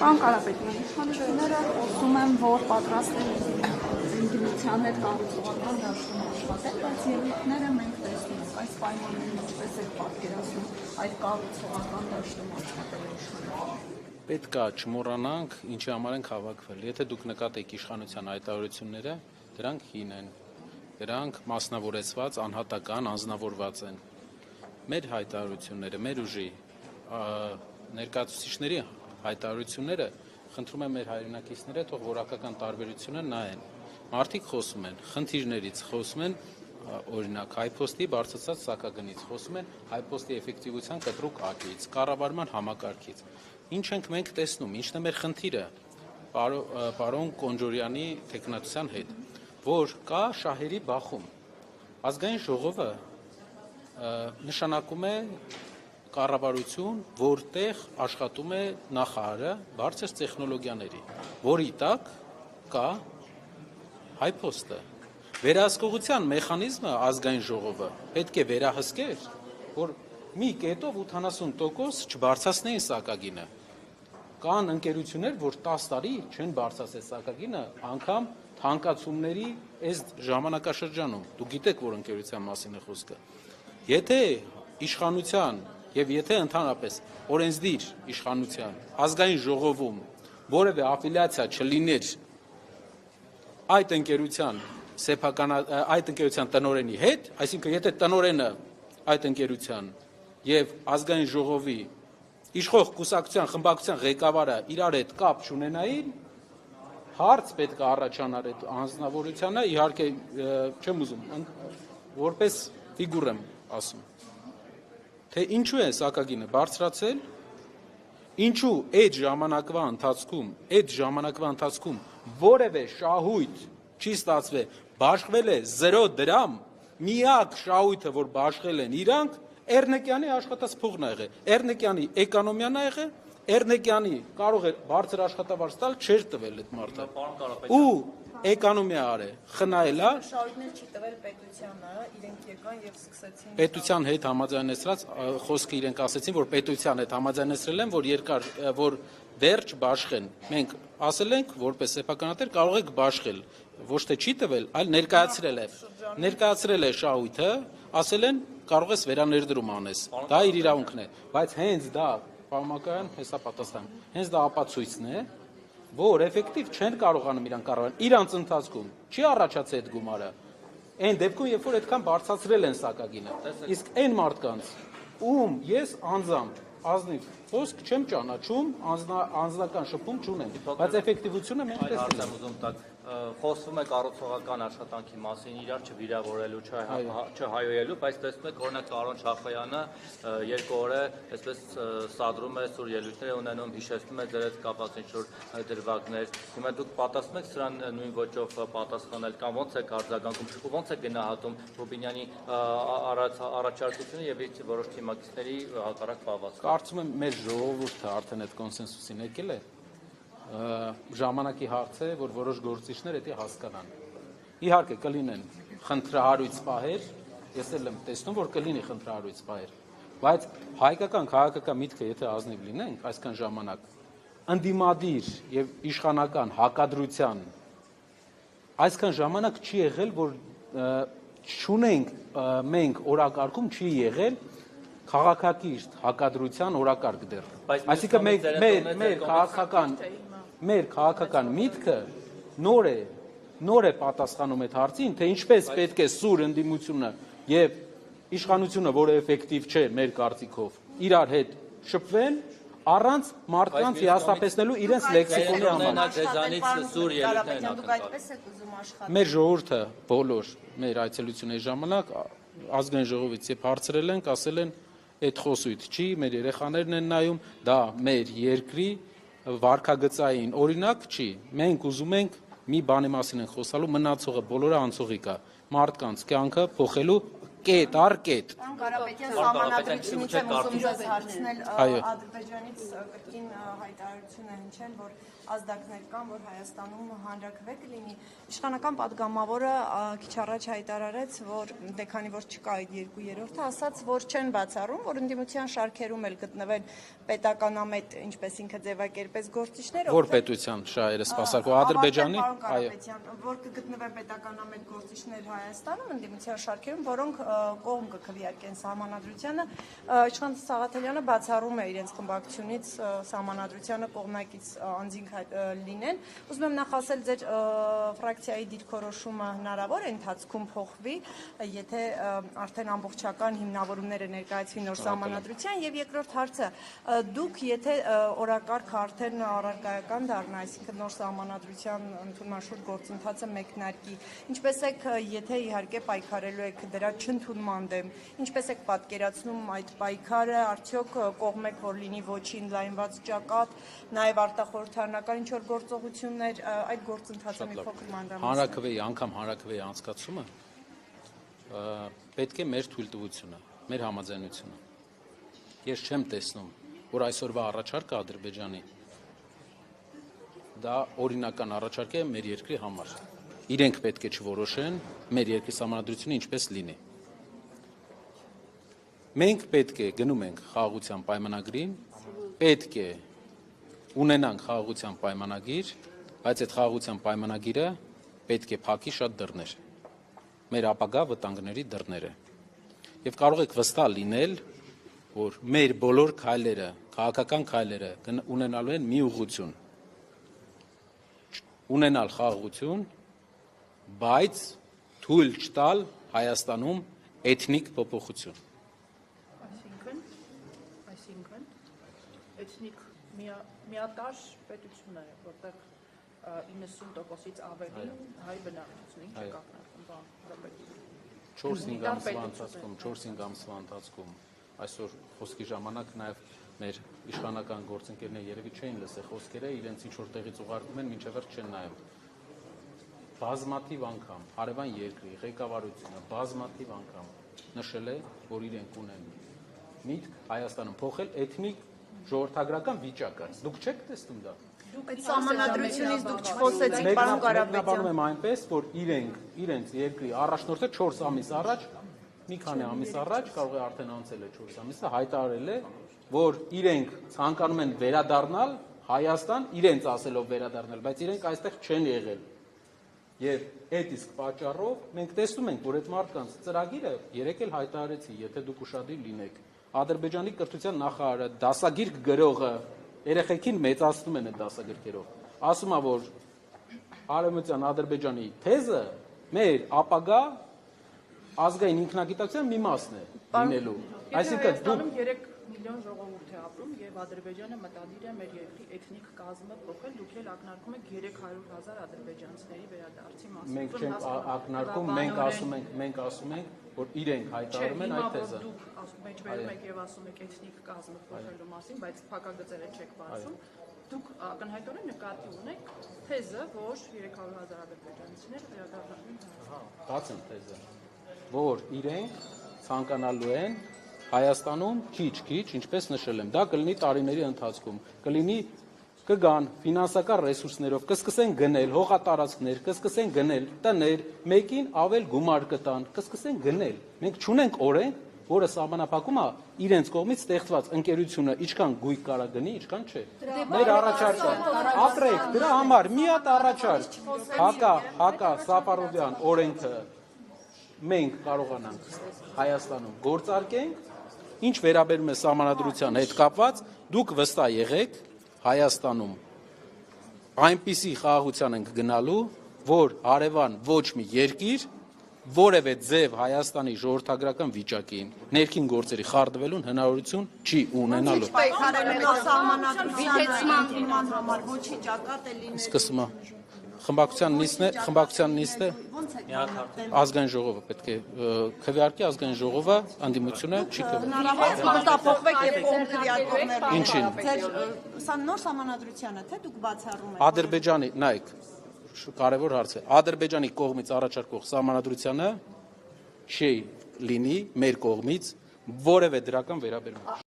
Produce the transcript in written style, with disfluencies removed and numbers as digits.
Պարոն Կարապետյան, իշխանությունները խոսում են, որ պատրաստ են զինգնության հետ կառուցողական դաշտում աշխատել, բայց ելույթները մենք տեսնում ենք այս պայմաններում ինչպես է պատկերացնում այդ կառուցողական դաշտում աշխատելու իշխանությունը։ Պետք է չմոռանանք, ինչի համար ենք հավաքվել։ Եթե դուք նկատեք իշխանության հայտարարությունները, դրանք հին են, դրանք մասնավորեցված, անհատական, անձնավորված են։ Մեր հայտարարությունները, մեր ուժի ներկայացուցիչների հայտարարությունները, խնդրում եմ մեր հայրենակիցները թող որակական տարբերությունը նայեն։ Մարդիկ խոսում են խնդիրներից, խոսում են օրինակ հայփոստի բարձրացած սակագնից, խոսում են հայփոստի էֆեկտիվության կտրուկ աճից, կառավարման համակարգից։ Ինչ ենք մենք տեսնում, ինչն է մեր խնդիրը պարոն Կոնջորյանի տեխնատության հետ, որ կա շահերի բախում։ Ազգային ժողովը նշանակում է կառավարություն, որտեղ աշխատում է նախարարը բարձր տեխնոլոգիաների, որի տակ կա հայփոստը։ Վերահսկողության մեխանիզմը ազգային ժողովը պետք է վերահսկեր, որ մի կետով 80% չբարձրացնեին սակագինը։ Կան ընկերություններ, որ 10 տարի չեն բարձրացել սակագինը, անգամ թանկացումների այս ժամանակաշրջանում։ Դուք գիտեք, որ ընկերության մասին է խոսքը։ Եթե իշխանության եւ եթե ընդհանրապես օրենսդիր իշխանության ազգային ժողովում որևէ աֆիլիացիա չլիներ այդ ընկերության տնօրենի հետ, այսինքն եթե տնօրենը այդ ընկերության եւ ազգային ժողովի իշխող կուսակցության խմբակցության ղեկավարը իրար հետ կապ չունենային, հարց պետք է առաջանար այդ անձնավորությանը, իհարկե չեմ ուզում որպես ֆիգուր եմ ասում, թե ինչու է սակագինը բարձրացել, ինչու այդ ժամանակվա ընթացքում որևէ շահույթ չի ստացվել, բաշխվել է 0 դրամ, միակ շահույթը, որ բաշխել են իրանք, Էրնեկյանի աշխատած փողն ա եղել, Էրնեկյանի էկոնոմիան ա եղել, Էրնեկյանի կարող է բարձր աշխատավարձ տալ, չէր տվել այդ մարդը։ Ու էկոնոմիա արե, խնայելա։ Շահույթներ չի տվել պետությանը, իրենք եկան եւ սկսեցին։ Պետության հետ համաձայնեցրած խոսքը իրենք ասեցին, որ պետության հետ համաձայնեցրել են, որ վերջ բաշխեն։ Մենք ասել ենք, որպես սեփականատեր կարող եք բաշխել, ոչ թե չի տվել, այլ ներկայացրել է շահույթը, ասել են կարող ես վերաներդրում անես։ Դա իր իրավունքն է, բայց հենց դա Պարոն հեսա պատասխան։ Հենց դա ապացույցն է, որ էֆեկտիվ չեն կարողանում իրանք կառավարել։ Իրանց ընթացքում չի առաջացել այդ գումարը։ Այն դեպքում, երբ որ այդքան բարձրացրել են սակագինը, իսկ այն մարդկանց, ում ես անձամբ ազնիվ խոսք չեմ ճանաչում, անձնական շփում չունեմ, բայց էֆեկտիվությունը մենք տեսել ենք։ Խոսվում է կառուցողական աշխատանքի մասին, իրար չվիրավորելու, չհայոյելու, բայց տեսնում եք, օրինակ Կարոն Շախոյանը 2 օր է այսպես սադրում է սուր ելույթներ ունենում, հիշեցնում է ձեր հետ կապված ինչ-որ դրվագներ։ Հիմա դուք պատասխանում եք սրան նույն ոճով պատասխանել կամ ոնց եք արձագանքում, ու ոնց եք գնահատում Ռուբինյանի առաջարկությունը եւ իր որոշ թիմակիցների հակառակ պահվածքը։ Կարծում եմ մեր ժողովուրդը արդեն այդ կոնսենսուսին եկել է։ Ժամանակի հարց է, որ որոշ գործիչներ դա հասկանան։ Իհարկե կլինեն խնդրահարույց պահեր, ես էլ եմ տեսնում, որ կլինի խնդրահարույց պահեր, բայց հայկական քաղաքական միտքը եթե ազնիվ լինենք այսքան ժամանակ, ընդդիմադիր եւ իշխանական հակադրության այսքան ժամանակ չի եղել, որ չունենք մենք օրակարգում չի եղել քաղաքակիրթ հակադրության օրակարգ դեռ։ Այսինքն մեր քաղաքական միտքը նոր է պատասխանում այդ հարցին, թե ինչպես պետք է սուր ընդդիմությունը եւ իշխանությունը, որը էֆեկտիվ չէ մեր կարծիքով, իրար հետ շփվեն առանց մարդկանց հիասթափեցնելու իրենց լեքսիկոնի համար։ Մեր ժողովուրդը բոլոր մեր այցելությունների ժամանակ ազգային ժողովից երբ հարցրել ենք, ասել են այդ խոսույթ չի, մեր երեխաներն են նայում, դա մեր երկրի վարքագծային օրինակ չի։ Մենք ուզում ենք մի բանի մասին ենք խոսալու, մնացողը բոլորը անցողիկ է, մարդկանց կյանքը փոխելու կետ առ կետ։ Կարապետյան սահմանադրությունից եմ ուզում ձեզ հարցնել Այո։ Ադրբեջանից կրկին հայտարարություն է հնչել, որ ազդակներ կան, որ Հայաստանում հանրաքվե կլինի։ Իշխանական падգամավորը քիչ առաջ հայտարարեց, որ դե քանի որ չկա այդ 2/3-ը, ասաց, որ չեն բացառում, որ ընդդիմության շարքերում էլ գտնվեն պետականամետ, ինչպես ինքը ձևակերպեց գործիչները, Որ պետության շահերը սպասարկող Ադրբեջանի, այո։ որ կգտնվեն պետականամետ գործիչներ Հայաստանում ընդդիմության շարքերում, որոնք կողմ կքվեարկեն սահմանադրությանը, իշխան Սաղաթելյանը բացառում է իրենց խմբակցությունից սահմանադրությանը կողմնակից անձինք լինեն։ Ուզում եմ նախ ասել, ձեր ֆրակցիայի դիրքորոշումը հնարավոր է ընթացքում փոխվի, եթե արդեն ամբողջական հիմնավորումները ներկայացվի նոր սահմանադրության, եւ երկրորդ հարցը, դուք եթե օրակարգը արդեն առարկայական դառնա, այսինքն նոր սահմանադրության ընդունման շուրջ գործընթացը մեկնարկի, ինչպես եք, եթե իհարկե պայքարելու եք դրա չընդունման դեմ, ինչպես եք պատկերացնում այդ պայքարը, արդյոք կողմ եք, որ լինի ոչին լայնված ճակատ, նաեւ արտախորհրդարանական ինչ որ գործողություններ, այդ գործընթացը մի փոքր մանրամասն։ Հանրաքվեի, անգամ հանրաքվեի անցկացումը պետք է մեր թույլտվությունը, մեր համաձայնությունը։ Ես չեմ տեսնում, որ այսօրվա առաջարկը Ադրբեջանի դա օրինական առաջարկ է մեր երկրի համար։ Իրենք պետք է չորոշեն մեր երկրի սահմանադրությունը ինչպես լինի։ Մենք պետք է գնում ենք խաղաղության պայմանագրին, պետք է ունենանք խաղաղության պայմանագիր, բայց այդ խաղաղության պայմանագիրը պետք է փակի շատ դռներ, մեր ապագա վտանգների դռները։ Եվ կարող եք վստահ լինել, որ մեր բոլոր քայլերը, քաղաքական քայլերը ունենալու են մի ուղղություն, ունենալ խաղաղություն, բայց թույլ չտալ Հայաստանում էթնիկ փոփոխություն։ Այսինքն էթնիկ միատար պետություն է, որտեղ 90%-ից ավելի հայ բնակչություն, ինչ է կապնարկում, բան, 4-5 ամսվա ընթացքում այսօր խոսքի ժամանակ նաև մեր իշխանական գործընկերները երևի չէին լսել խոսքերը, իրենց ինչ որ տեղից ուղարկում են, մինչև վերջ չեն նայում։ Բազմաթիվ անգամ հարևան երկրի ղեկավարությունը բազմաթիվ անգամ նշել է, որ իրենք ունեն միտք Հայաստանում փոխել էթնիկ ժողովրդագրական վիճակը։ Դուք չեք տեսնում դա։ Այդ սահմանադրությունից դուք չխոսեցիք, պարոն Կարապետյան։ Մեկնաբանում եմ այնպես, որ իրենց երկրի առաջնորդը 4 ամիս առաջ, մի քանի ամիս առաջ, կարող է արդեն անցել է 4 ամիսը, հայտարարել է, որ իրենք ցանկանում են վերադառնալ Հայաստան, իրենց ասելով վերադառնալ, բայց իրենք այստեղ չեն եղել։ Եվ այդ իսկ պատճառով մենք տեսնում ենք, որ այդ մարդկանց ծրագիրը երեք էլ հայտարարեցի, եթե դուք ուշադիր լինեք, Ադրբեջանի կրթության նախարարը, դասագիրք գրողը, երեխեքին մեծացնում են այդ դասագրքերով, ասում է, որ Արևմտյան Ադրբեջանի թեզը մեր ապագա ազգային ինքնագիտակցության մի մասն է լինելու։ Այսինքն դուք 3 միլիոն ժողովուրդ է ապրում եւ Ադրբեջանը մտադիր է մեր երկրի էթնիկ կազմը փոխել, դուք էլ ակնարկում եք 300,000 ադրբեջանցիների վերադարձի մասին։ Մենք չենք ակնարկում, մենք ասում ենք, որ իրենք հայտարարում են այդ թեզը։ Դուք մեջբերում եք եւ ասում եք էթնիկ կազմը փոխելու մասին, բայց փակագծերը չեք բացում։ Դուք ակնհայտորեն նկատի ունեք թեզը, որ 300,000 ադրբեջանցիներ վերադառնալու են։ Բացեմ թեզը, որ իրենք ցանկանալու են Հայաստանում քիչ, ինչպես նշել եմ, դա կլինի տարիների ընթացքում, կգան ֆինանսական ռեսուրսներով, կսկսեն գնել հողատարածքներ, կսկսեն գնել տներ, մեկին ավել գումար կտան, կսկսեն գնել։ Մենք չունենք օրենք, որը սահմանափակում է իրենց կողմից ստեղծված ընկերությունը ինչքան գույք կարա գնի, ինչքան չէ։ Մեր առաջարկը ապրեք, դրա համար մի հատ առաջարկ, Հակա Սաֆարովյան օրենքը մենք կարողանանք Հայաստանում գործարկենք, ինչ վերաբերում է սահմանադրության հետ կապված, դուք վստահ եղեք Հայաստանում այնպիսի խաղաղության ենք գնալու, որ հարևան ոչ մի երկիր որևէ ձև Հայաստանի ժողովրդագրական վիճակին ներքին գործերի խարդվելուն հնարավորություն չի ունենալու։ Սահմանադրության համար ոչի ճակատ է լինելու։ Սկսում է խմբակցության նիստը ազգային ժողովը պետք է քվեարկի, ազգային ժողովը անդիմությունը չի քվեարկի։ Ինչին։ Սա նոր սահմանադրությանը թե դուք բացառում եք։ Ադրբեջանի, նայեք, կարևոր հարց է։ Ադրբեջանի կողմից առաջարկող սահմանադրությանը չի լինի մեր կողմից որևէ դրական վերաբերմունք։